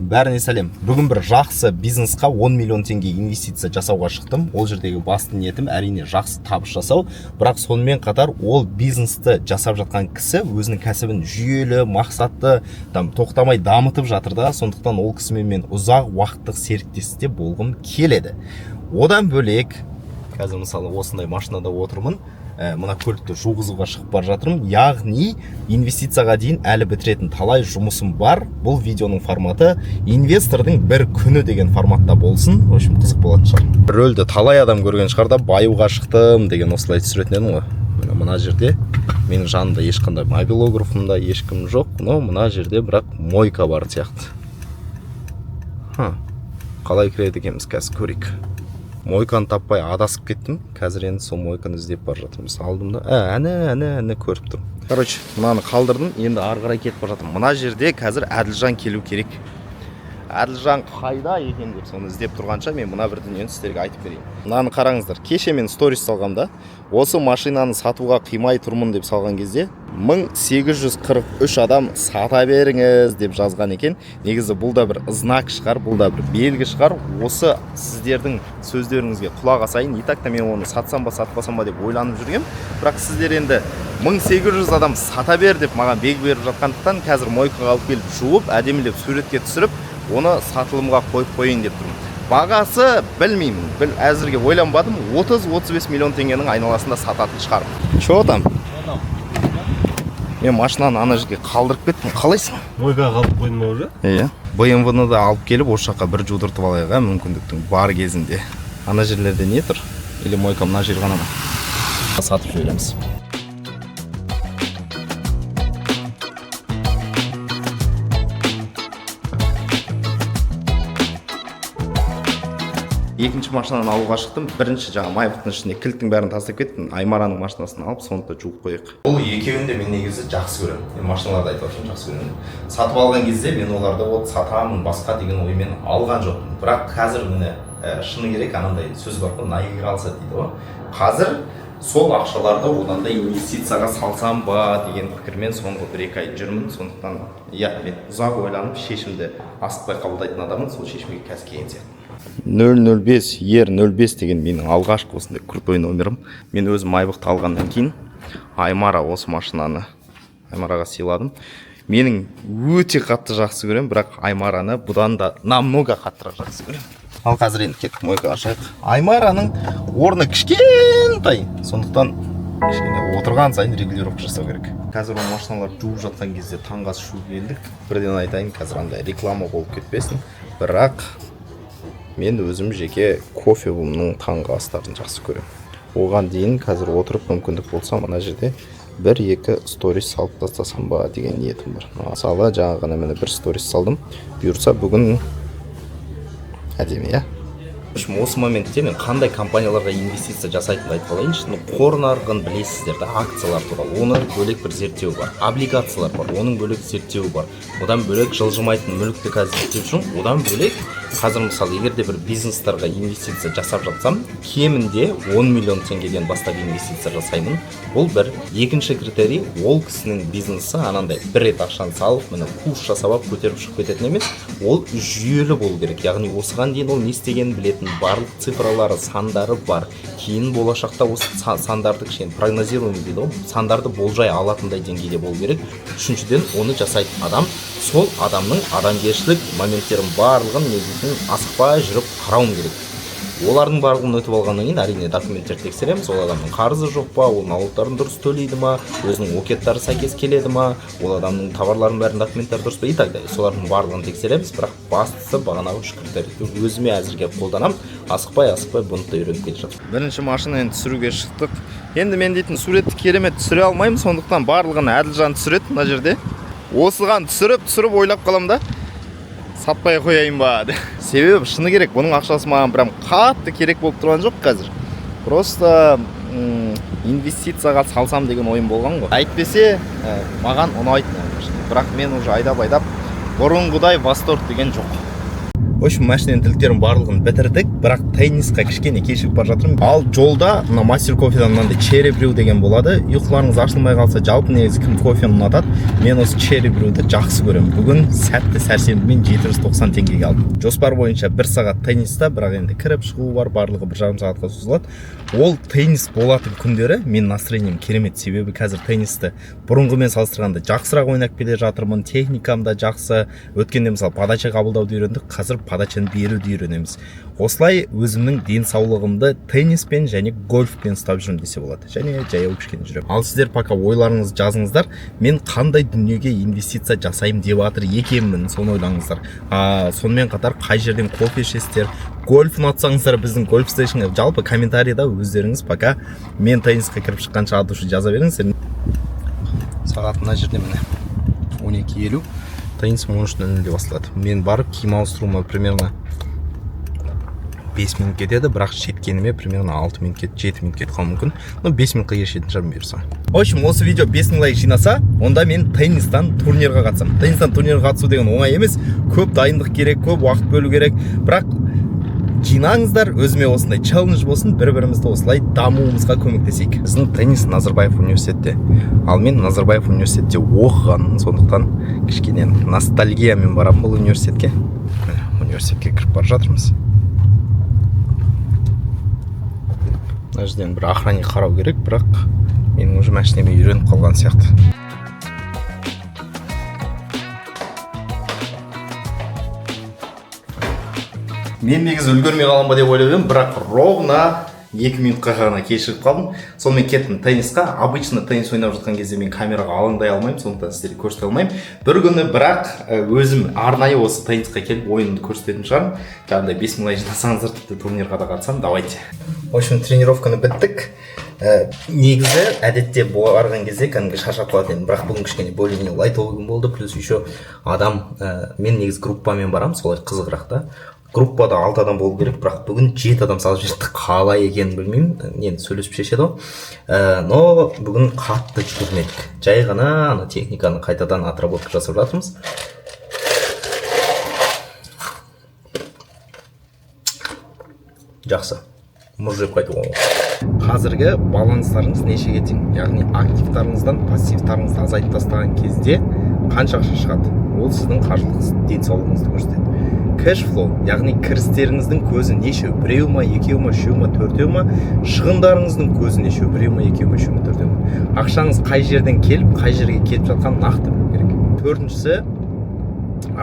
Бәріне сәлем. Бүгін бір жақсы бизнесқа 10 миллион теңге инвестиция жасауға шықтым. Ол жердегі басты ниетім әрине жақсы табыс жасау, бірақ сонымен қатар ол бизнесті жасап жатқан кісі өзінің кәсібін жүйелі, мақсатты, тоқтамай дамытып жатыр да, сондықтан ол кісімен мен ұзақ уақыттық серіктесте болғым келеді. Одан бөлек, қазір мысалы осындай машинада отырмын. Мына көлікті жуғызуға шығып бара жатырмын. Яғни инвестицияға дейін әлі бітіретін талай жұмысым бар. Бұл видеоның форматы инвестордың бір күні деген форматта болсын. В общем, қызық болатын шығар. Рөлді талай адам көрген шығар да, баюға шықтым деген осылай түсіретін едім ғой. Мына жерде менің жанымда ешқандай мобилографымда ешкім жоқ, но мына жерде бірақ мойка бар сияқты. Қалай кіреді екенбіз, қазір көрейік. Мойканы таппай адасып кеттім. Қазір енді сол мойканы іздеп бара жатырмыз. Алдым да, әне көріп тұрмын. Короче, мынаны қалдырдым, енді ары қарай кетіп бара жатырмын. Мына жерде қазір Әділжан келу керек. Әділжан қайда екен деп соны іздеп тұрғанша мен мына бір дүниені сіздерге айтып берейін. Мынаны қараңыздар. Кеше мен сторис салғамда, осы машинаны сатуға қимай тұрмын деп салған кезде 1843 адам сата беріңіз деп жазған екен. Негізі бұл да бір знак шығар, бұл да бір белгі шығар. Осы сіздердің сөздеріңізге құлақ асайын. И так та мен оны сатсам ба, сатпасам ба деп ойланып жүргем. Бірақ сіздер енді 1800 адам сата бер деп маған белгі беріп жатқандықтан қазір мойкаға алып келіп жуып, әдемілеп суретке түсіріп, оны сатылымға қойып қойын деп тұрмын. Бағасы білмеймін, әзірге ойланбадым, 30-35 миллион теңгенің айналасында сататын шығар. Чо там? Мен машинаны ана жерге қалдырып кеттім, қалайсың? Мойкаға қалып қойдым ба уже? Иә. BMW-ны да алып келіп, осы жаққа бір жудыртып алайық, мүмкіндіктің бар кезінде. Ана жерлерде не тұр? Или мойка мына жер ғана ма? Сатып жібереміз. Екінші машинаны алуға шықтым. Бірінші жаңа майбықтың ішіне кілттің бәрін тастап кеттім. Аймараның машинасын алып, соны да жуып қояйық. Бұл екеуін де мен негізі жақсы көремін. Мен машиналарды айтып отырмын, жақсы көремін. Сатып алған кезде мен оларды сатамын, басқа деген оймен алған жоқпын. Бірақ қазір міне шыны керек, анандай сөз бар ғой, найы қалса дейді ғой. Қазір сол ақшаларды одан да инвестицияға салсам ба деген пікірмен соңғы 1-2 ай жүрмін. Сондықтан мен ұзақ ойланып шешімді асықпай қабылдайтын адамын, сол шешімге қазір келген сияқты. 005 05 деген менің алғашқы осындай крутой номерім. Мен өзім майбықты алғаннан кейін Аймара осы машинаны Аймараға сыйладым. Менің өте қатты жақсы көремін, бірақ Аймараны бұдан да намного қаттырақ жақсы көремін. Ал қазір енді кеттік мойкаға ашайық. Аймараның орны кішкентай, сондықтан кішкене отырған сайын регулировка жасау керек. Қазір ол машиналар жуып жатқан кезде таңғы ас ішуге келдік. Бірден айтайын, қазір андай реклама болып кетпесін, бірақ мен өзім жеке кофе бұмның таңғы астарын жақсы көремін. Оған дейін қазір отырып мүмкіндік болса, мына жерде 1-2 сторис салып тастасам ба деген ниетім бар. Мысалы, жаңа ғана мен бір сторис салдым. Бұйырса бүгін әдемі, иә? Осы моментте мен қандай компанияларға инвестиция жасайтынын айтып қалайыншы. Қор нарығын білесіздер, акциялар туралы. Оның бөлек бір зерттеу бар. Облигациялар бар, оның бөлек зерттеу бар. Одан бөлек жылжымайтын мүлікті қазір зерттеу үшін, одан бөлек қазір мысалы егерде бір бизнестарға инвестиция жасап жатсам, кемінде 10 миллион теңгеден бастап инвестиция жасаймын. Бұл бір. Екінші критерий, ол кісінің бизнесі анандай бір рет ақшаны салып, міне курс жасап көтеріп шығып кететін емес, ол жүйелі болу керек. Яғни осыған дейін ол не істегенін білетін, барлық цифралары, сандары бар. Кейін болашақта осы сандарды кішкене прогнозируем дейді ғой, сандарды болжай алатындай деңгейде болу керек. Үшіншіден, оны жасайтын адам, сол адамның адамгершілік моменттерін барлығын асықпай жүріп қарауым керек. Олардың барлығын өтіп алғаннан кейін әрине документтерді тексереміз. Ол адамның қарызы жоқ па, ол налогтарын дұрыс төлейді ма, өзінің океттары сәйкес келеді ма, ол адамның товарларын бәрін документтері дұрыс па, и так далее. Солардың барлығын тексереміз, бірақ бастысы бағанағы үш критерийді өзіме әзірге қолданам. Асықпай бұны да үйреніп келе жатырмын. Бірінші машина енді түсіруге шықтық. Енді мен дейтін суретті керемет түсіре алмаймын, сондықтан барлығын Әділжан түсіреді мына жерде. Осыған түсіріп ойлап қалам да, сатпай қояйын ба. Себебі шыны керек, бұның ақшасы маған прям қатты керек болып тұрған жоқ қазір. Просто инвестицияға салсам деген ойым болған ғой. Әйтпесе маған ұнайтын. Бірақ мен уже айдап бұрынғыдай восторг деген жоқ. В общем, машинаның тіліктерін барлығын бітірдік, бірақ теннисқа кішкене кешігіп бара жатырмын. Ал жолда мына мастер кофедан мынандай черри брю деген болады. Ұйқыларыңыз ашылмай қалса, жалпы негізі кім кофені ұнатады? Мен осы черри брюді жақсы көремін. Бүгін сәтті сәрсенбімен 790 теңгеге алдым. Жоспар бойынша 1 сағат тенниста, бірақ енді кіріп шығу бар, барлығы 1,5 сағатқа созылады. Ол теннис болатын күндері мен настроением керемет, себебі қазір теннисті бұрынғымен салыстырғанда жақсырақ ойнап келе жатырмын. Техникам да жақсы. Өткенде мысалы подача қабылдауды үйрендік, қазір подачаны беруді үйренеміз. Осылай өзімнің денсаулығымды тенниспен және гольфпен ұстап жүрмін десе болады. Және жаяу кішкене жүремін. Ал сіздер пока ойларыңызды жазыңыздар. Мен қандай дүниеге инвестиция жасаймын деп жатыр екенмін, соны ойлаңыздар. Сонымен қатар қай жерден кофе ішесіздер, гольф ұнатсаңыздар біздің гольф стейшнға жалпы комментарийда өздеріңіз пока мен теннисқа кіріп шыққанша аты үшін жаза беріңіздер. Сағат мына жерде міне 12:50. Теннис 13:00 басталады. Мен барып киім ауыстыруыма примерно 5 минут кетеді, бірақ жеткеніме примерно 6 минут кетті, 7 минут кетіп қалуы мүмкін. 5 минутқа жететін шығармын бұйырса. В общем, осы видео 5000 лайк жинаса, онда мен теннистан турнирға қатысамын. Теннистан турнирға қатысу деген оңай емес, көп дайындық керек, көп уақыт бөлу керек. Бірақ жинаңыздар, өзіме осындай челлендж болсын, бір-бірімізді осылай дамуымызға көмектесейік. Біздің теннис Назарбаев университетте. Ал мен Назарбаев университетте оқығанмын, сондықтан кішкене ностальгиямен барамын бұл университетке. Университетке кіріп бара жатырмыз. Мына жерден бір охранник қарау керек, бірақ менің уже машинеме үйреніп қалған сияқты. Мен негізі үлгермей қалам ба деп ойлап едім, бірақ ровно 2 минутқа ғана кешігіп қалдым. Сонымен кеттім теннисқа. Обычно теннис ойнап жатқан кезде мен камераға алаңдай алмаймын, сондықтан сіздерге көрсете алмаймын. Bir күні бірақ өзім арнайы осы теннисқа келіп ойынымды көрсететін шығармын. Жаңағыдай 5000 лайк жинасаңыздар тіпті турнирға да қатысамын. Давайте. В общем, тренировканы біттік. Негізі әдетте барған кезде кәдімгі шаршап қалатын, бірақ бүгін кішкене более лайтовый күн болды. Плюс еще адам, мен негізі группамен барам, солай қызығырақ та. Группада 6 адам болу керек, бірақ бүгін 7 адам салып жіберді. Қалай екенін білмеймін, енді сөйлесіп шешеді ғой. Но бүгін қатты жүгірмедік. Жай ғана ана техниканы қайтадан отработка жасап жатырмыз. Жақсы. Мұз жеп қайтуға. Қазіргі баланстарыңыз нешеге тең? Яғни активтарыңыздан пассивтарыңызды азайтып тастаған кезде қанша ақша шығады? Ол сіздің қаржылық денсаулығыңызды көрсетеді. Cash flow, яғни кірістеріңіздің көзі нешеу? Біреу ма, екеу ма, үшеу ма, төртеу ма? Шығындарыңыздың көзі нешеу? Біреу ма, екеу ма, үшеу ма, төртеу ма? Ақшаңыз қай жерден келіп, қай жерге кетіп жатқан нақты білу керек. Төртіншісі,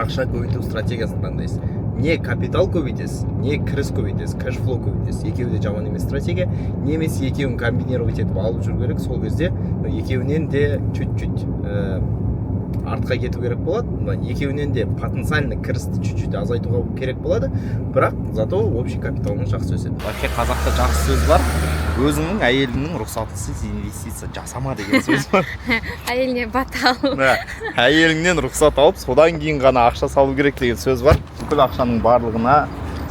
ақша көбейту стратегиясын таңдайсыз. Не капитал көбейтесіз, не кіріс көбейтесіз, cash flow көбейтесіз. Екеуі де жаман емес стратегия. Немесе екеуін комбинировать етіп алып жүру керек. Сол кезде екеуінен де чуть-чуть артқа кету керек болады. Екеуінен де потенциальный кірісті чуть-чуть азайтуға керек болады. Бірақ зато общий капиталының жақсы өседі. Бәке, қазақта жақсы сөз бар. Өзіңнің әйеліңнің рұқсатынсыз инвестиция жасама деген сөз бар. Әйеліне бата ал. Әйеліңнен рұқсат алып, содан кейін ғана ақша салу керек деген сөз бар. Бүкіл ақшаның барлығына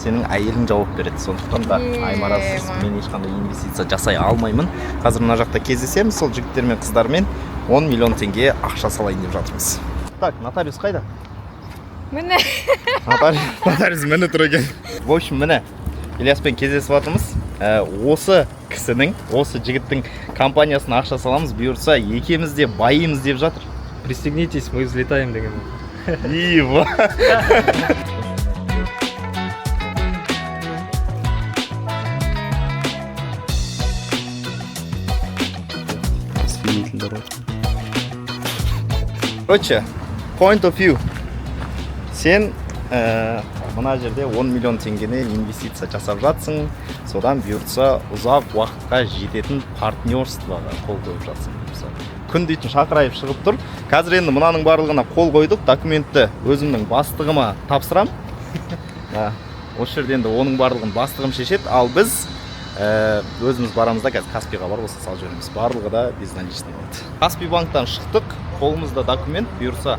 сенің әйелің жауап береді. Сондықтан да аймарасыз мен ешқандай инвестиция жасай алмаймын. Қазір мына жақта кездесеміз, сол жігіттер мен қыздармен 10 миллион теңге ақша салайын деп жатырмыз. Так, нотариус қайда? Міне. Нотариус міне тұр екен. В общем, міне Ильяспен кездесіп жатырмыз. Осы кісінің, осы жігіттің компаниясына ақша саламыз, бұйырса екеуміз де байымыз деп жатыр. Пристегнитесь, мы взлетаем деген. Ива. Короче, point of view. Сен мына жерде 10 миллион теңгені инвестиция жасап жатсың, содан бұйыртса ұзақ уақытқа жететін партнерствоға қол қойып жатсың. Күн дейтін шақырайып шығып тұр. Қазір енді мынаның барлығына қол қойдық, документті өзімнің бастығыма тапсырам. Осы жерде енді оның барлығын бастығым шешеді, ал біз өзіміз барамызда қазір Каспийға бар болса салып жібереміз. Барлығы да безналичный болады. Каспий банктан шықтық, қолымызда документ, бұйырса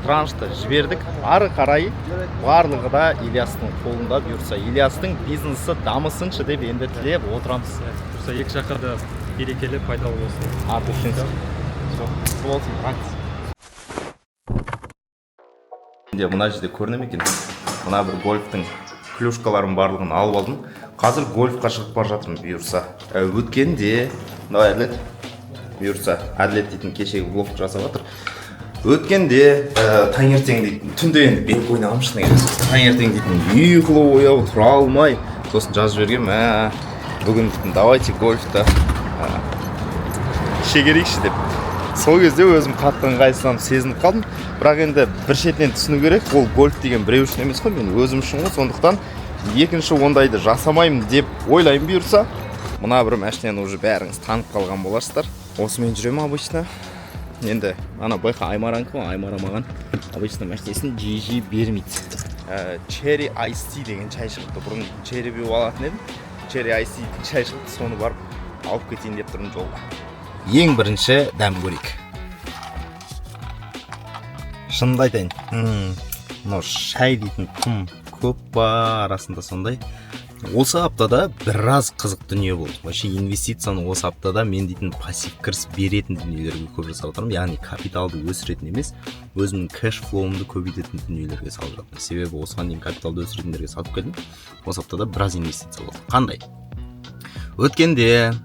траншты жібердік. Ары қарай барлығы да Ильястың қолында, бұйырса Ильястың бизнесі дамысыншы деп енді тілеп отырамыз. Бұйырса екі жаққа да берекелі, пайдалы болсын. Аты үшін. Мына жерде көріне ме екен? мына бір гольфтың клюшкаларын барлығын алып алдым. Қазір гольфқа шығып бара жатырмын бұйырса. Өткенде, давай Әділет. Бұйырса, Әділет дейтін кешегі блог жасап жатыр. Өткенде таңертең дейтін, түнде енді бек ойнағам шыны керек. Таңертең дейтін, ұйқылы ояу тұра алмай, сосын жазып жібергем, бүгін дейтін, давайте гольфта шегерейікші деп. Сол кезде өзім қатты ыңғайсызданып сезініп қалдым. Бірақ енді бір шетінен түсіну керек, ол гольф деген біреу үшін емес қой, мен өзім үшін ғой, сондықтан екінші ондайды жасамаймын деп ойлаймын бұйырса. Мына бір машинаны уже бәріңіз танып қалған боларсыздар. Осымен жүремін обычно. Енді ана байқа Аймаранікі ғой, Аймара маған обычно машинесін жиі бермейді. Cherry Iced Tea деген чай шығыпты. Бұрын Cherry Brew алатын едім. Cherry Iced Tea чай шығыпты, соны барып алып кетейін деп тұрмын жолға. Ең бірінші дәм көрейік. Шынымды айтайын, мынау шай дейтін құм көп па арасында сондай. Осы аптада біраз қызық дүние болды. Вообще инвестицияны осы аптада мен дейтін пассив кіріс беретін дүниелерге көп жасап отырмын. Яғни капиталды өсіретін емес, өзімнің кэш флоуымды көбейтетін дүниелерге салып жатырмын. Себебі осыған дейін капиталды өсіретіндерге салып келдім. Осы аптада біраз инвестиция болды. Қандай? Өткенде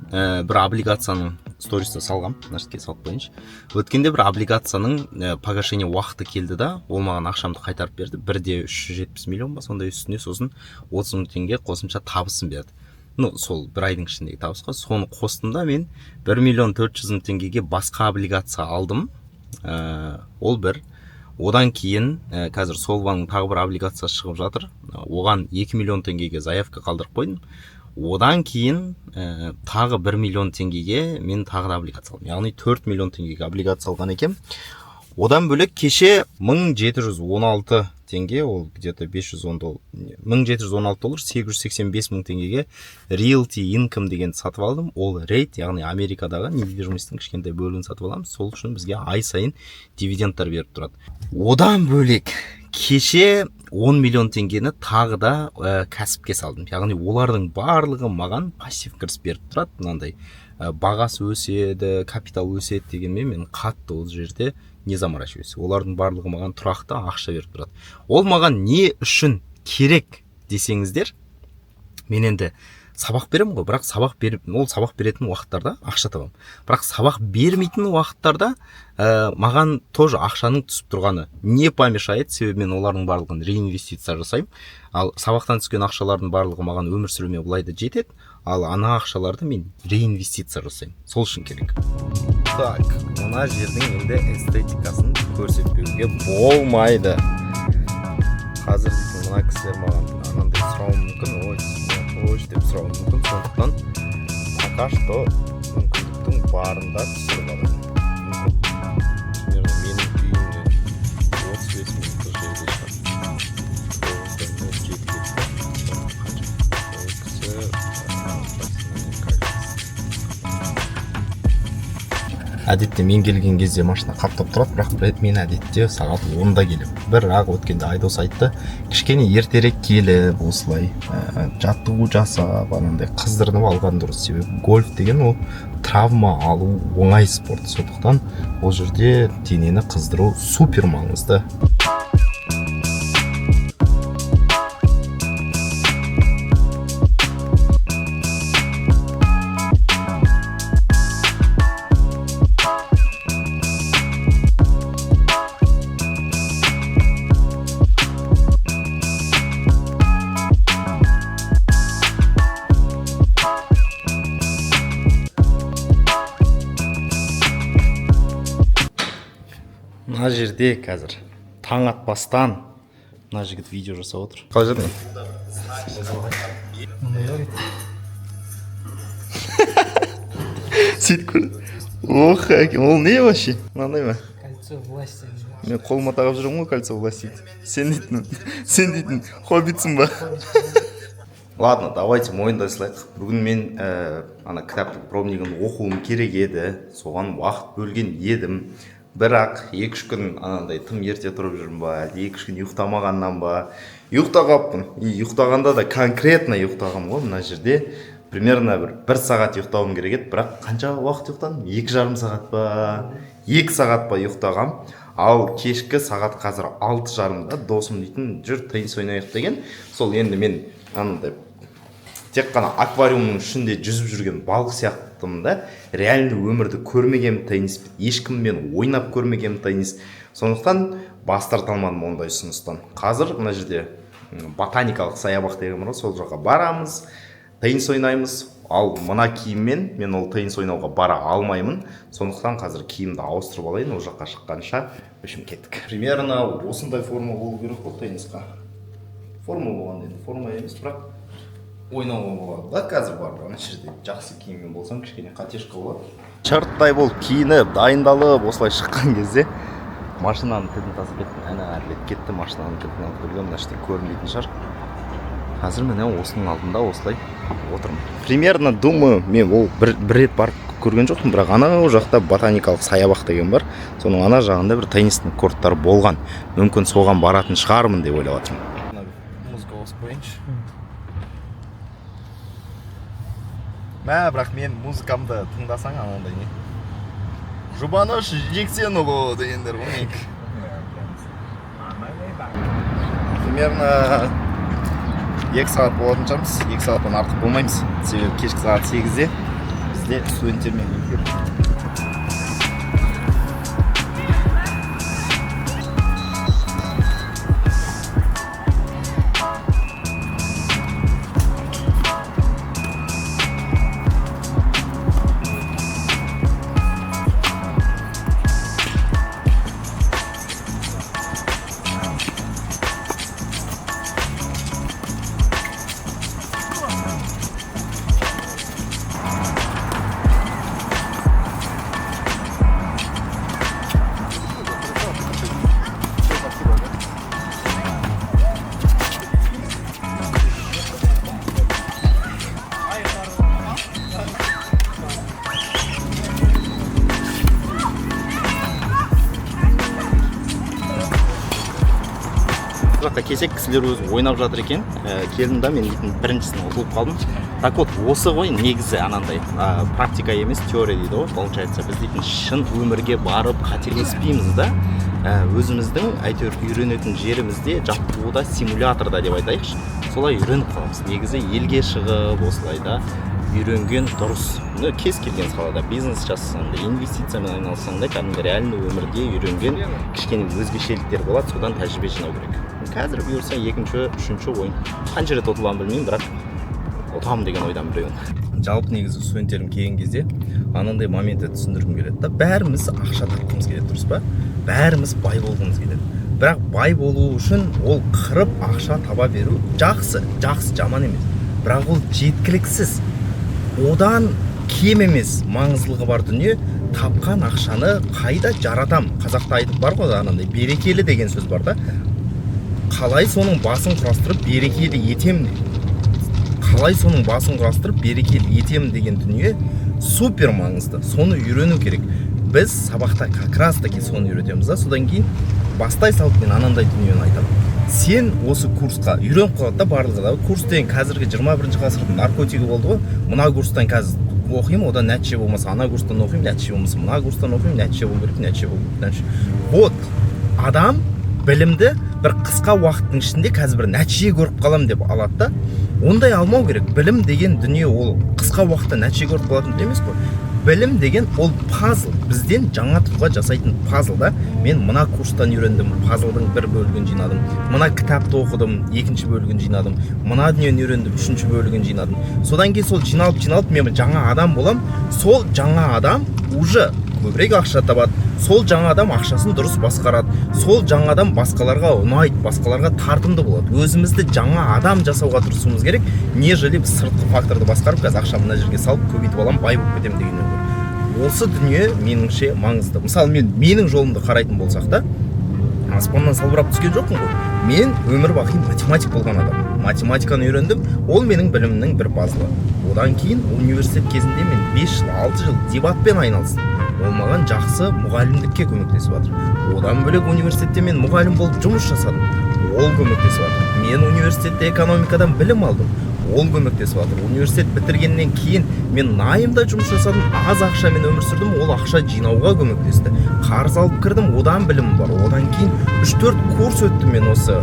бір облигацияның стористі салғам, нәрсеге салып қойыншы. Өткенде бір облигацияның погашение уақыты келді да, ол маған ақшамды қайтарып берді. Бірде 370 миллион ба, сондай үстіне сосын 30 мың теңге қосымша табысын берді. Сол бір айдың ішіндегі табысқа. Соны қостым да мен 1 миллион 400 мың теңгеге басқа облигация алдым. Ол бір. Одан кейін қазір Солваның тағы бір облигациясы шығып жатыр. Оған 2 миллион теңгеге заявка қалдырып қойдым. Одан кейін тағы 1 миллион теңгеге мен тағы да облигация алдым. Яғни 4 миллион теңгеге облигация алған екем. Одан бөлек кеше 1716 теңге, ол где-то 510 доллар, 1716 доллар, 885 мың теңгеге Realty Income деген сатып алдым. Ол рейт, яғни Америкадағы недвижимостьтің кішкентай бөлігін сатып аламыз. Сол үшін бізге ай сайын дивидендтар беріп тұрады. Одан бөлек кеше 10 миллион теңгені тағы да кәсіпке салдым. Яғни олардың барлығы маған пассив кіріс беріп тұрады. Мынандай бағасы өседі, капитал өседі дегенмен мен қатты ол жерде не заморачиваюсь. Олардың барлығы маған тұрақты ақша беріп тұрады. Ол маған не үшін керек десеңіздер, мен енді сабақ беремін ғой, бірақ сабақ беретін уақыттарда ақша табамын. Бірақ сабақ бермейтін уақыттарда маған тоже ақшаның түсіп тұрғаны не помешает, себебі мен олардың барлығын реинвестиция жасаймын. Ал сабақтан түскен ақшалардың барлығы маған өмір сүруіме былайда жетеді, ал ана ақшаларды мен реинвестиция жасаймын. Сол үшін керек. Так, мына жердің енді эстетикасын көрсетпеуге болмайды. Қазір мына кісілер маған анандай сұрауы мүмкін, ой деп сұрауы мүмкін, сондықтан пока что мүмкіндіктің барында түсіріп аламын. Примерно менің үйімнен 35 минутта жерде шығады. Әдетте мен келген кезде машина қаптап тұрады, бірақ мен әдетте сағат 10-да келем. Бірақ өткенде Айдос айтты, кішкене ертерек келіп, осылай жаттығу жасап, анандай қыздырынып алған дұрыс. Себебі гольф деген ол травма алу оңай спорт. Сондықтан ол жерде денені қыздыру супер маңызды. Мына жерде қазір таң атпастан мына жігіт видео жасап отыр. Қалай жатыр? Сөйтіп көр. Ох, ол не вообще? Мынандай ма? Кольцо власти. Мен қолыма тағып жүрмін ғой кольцо власти. Сен дейтін хоббитсің ба? Ладно, давайте мойындай салайық. Бүгін мен ана кітаптың пробнигін оқуым керек еді. Соған уақыт бөлген едім. Бірақ 2-3 күн анандай тым ерте тұрып жүрмін ба, 2-3 күн ұйықтамағаннан ба, ұйықтағаппын. Ұйықтағанда да конкретно ұйықтағам ғой. Мына жерде примерно 1 сағат ұйықтауым керек еді, бірақ қанша уақыт ұйықтадым? 2,5 сағат па, 2 сағат па ұйықтағам. Ал кешкі сағат қазір 6:30-да досым дейтін жүр теннис ойнайық деген. Сол енді мен андай тек қана аквариумның ішінде жүзіп жүрген балық сияқтымын да, реальный өмірді көрмегем теннис, ешкіммен ойнап көрмегем теннис. Сондықтан бас тарта алмадым ондай ұсыныстан. Қазір мына жерде ботаникалық саябақ деген бар, сол жаққа барамыз, теннис ойнаймыз. Ал мына киіммен мен ол теннис ойнауға бара алмаймын. Сондықтан қазір киімді ауыстырып алайын, ол жаққа шыққанша өшім кеттік. Примерно осындай форма болу керек ол теннисқа. Форма болған енді, форма емес, бірақ ойнауға болады да қазір бар. Ана жерде жақсы киіммен болсам кішкене қатешқа болады. Шарттай болып киініп, дайындалып, осылай шыққан кезде машинаның кілтін тасып кеттім. Әне әрлеп кетті, машинаның кілтін алып келген, мына жерде көрінбейтін шығар. Қазір міне осының алдында осылай отырмын. Примерно думаю, мен ол бір рет барып көрген жоқпын, бірақ анау жақта ботаникалық саябақ деген бар. Соның ана жағында бір теннистің корттары болған. Мүмкін соған баратын шығармын деп ойлап отырмын. Музыка қосып қойыншы. Бірақ мен музыкамды тыңдасаң анандай не? Жұбаныш Жексенұлы дегендер ғой. Примерно 2 сағат болатын шығармыз, 2 сағаттан артық болмаймыз. Себебі кешкі сағат 8-де бізде студенттермен эфир. Жақта кесек кісілер өзі ойнап жатыр екен. Келдім да мен біріншісін ұтылып қалдым. Так вот, осы ғой негізі анандай практика емес, теория дейді ғой. Получается, біз дейтін шын өмірге барып қателеспейміз да. Өзіміздің әйтеуір үйренетін жерімізде, жаттығуда, симуляторда деп айтайықшы. Солай үйреніп қаламыз. Негізі елге шығып, осылай да үйренген дұрыс. Кез келген салада бизнес жасасаң да, инвестициямен айналсаң да, кәдімгі реальный өмірде үйренген кішкене өзгешеліктер болады, содан тәжірибе жинау керек. Қазір бұйырса екінші, үшінші ойын. Қанша рет ұтыламын білмеймін, бірақ ұтамын деген ойдан біреуін. Жалпы негізі студенттерім келген кезде анандай моментті түсіндіргім келеді да, бәріміз ақша тапқымыз келеді, дұрыс па? Бәріміз бай болғымыз келеді. Бірақ бай болу үшін ол қырып ақша таба беру жақсы, жаман емес. Бірақ ол жеткіліксіз. Одан кем емес маңыздылығы бар дүние, тапқан ақшаны қайда жаратам? Қазақта айтып бар ғой, анандай берекелі деген сөз бар да. Қалай соның басын құрастырып берекелі етем деген дүние супер маңызды. Соны үйрену керек. Біз сабақта как раз таки соны үйретеміз да. Содан кейін бастай салып мен анандай дүниені айтамын. Сен осы курсқа үйреніп қалады да барлығы да. Курс деген қазіргі 21 ғасырдың наркотигі болды ғой. Мына курстан қазір оқимын, одан нәтиже болмаса ана курстан оқимын, нәтиже болмаса мына курстан оқимын, нәтиже болу керек. Вот, адам білімді бір қысқа уақыттың ішінде қазір бір нәтиже көріп қалам деп алады да. Ондай алмау керек. Білім деген дүние ол қысқа уақытта нәтиже көріп қалатын емес қой. Білім деген ол пазл, бізден жаңа тұлға жасайтын пазл да. Мен мына курстан үйрендім, пазлдың бір бөлігін жинадым. Мына кітапты оқыдым, екінші бөлігін жинадым. Мына дүниені үйрендім, үшінші бөлігін жинадым. Содан кейін сол жиналып мен жаңа адам болам. Сол жаңа адам уже көбірек ақша табады. Сол жаңа адам ақшасын дұрыс басқарады. Сол жаңа адам басқаларға ұнайды, басқаларға тартымды болады. Өзімізді жаңа адам жасауға тырысуымыз керек, нежели сыртқы факторды басқарып, қазір ақша мына жерге салып көбейтіп алам, бай болып кетемін дегеннен гөрі. Осы дүние меніңше маңызды. Мысалы, менің жолымды қарайтын болсақ та, аспаннан салбырап түскен жоқпын ғой. Мен өмір бақи математик болған адам. Математиканы үйрендім, ол менің білімімнің бір базылы. Одан кейін университет кезінде мен 5 жыл, 6 жыл дебатпен айналыстым. Ол маған жақсы мұғалімдікке көмектесіп жатыр. Одан бөлек университетте мен мұғалім болып жұмыс жасадым. Ол көмектесіп жатыр. Мен университетте экономикадан білім алдым. ол көмектесіп жатыр. Университет бітіргеннен кейін мен найымда жұмыс жасадым, аз ақшамен өмір сүрдім, ол ақша жинауға көмектесті. Қарыз алып кірдім, одан білімім бар. Одан кейін 3-4 курс өттім мен осы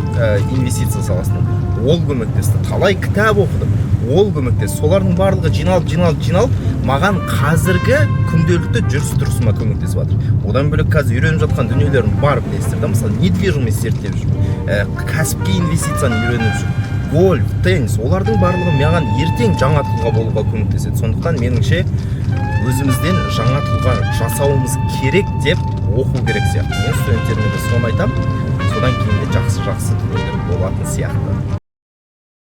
инвестиция саласында. Ол көмектесті. Талай кітап оқыдым. Ол көмектесті. Солардың барлығы жиналып маған қазіргі күнделікті жүріс-тұрысыма көмектесіп жатыр. Одан бөлек қазір үйреніп жатқан дүниелерім бар, білесіздер да, мысалы недвижимость зерттеп жүрмін, кәсіпке инвестицияны үйреніп жүрмін, гольф, теннис, олардың барлығы маған ертең жаңа тұлға болуға көмектеседі. Сондықтан меніңше өзімізден жаңа тұлға жасауымыз керек деп оқу керек сияқты. Мен студенттеріме де соны айтамын. Содан кейін де жақсы дүниелер болатын сияқты.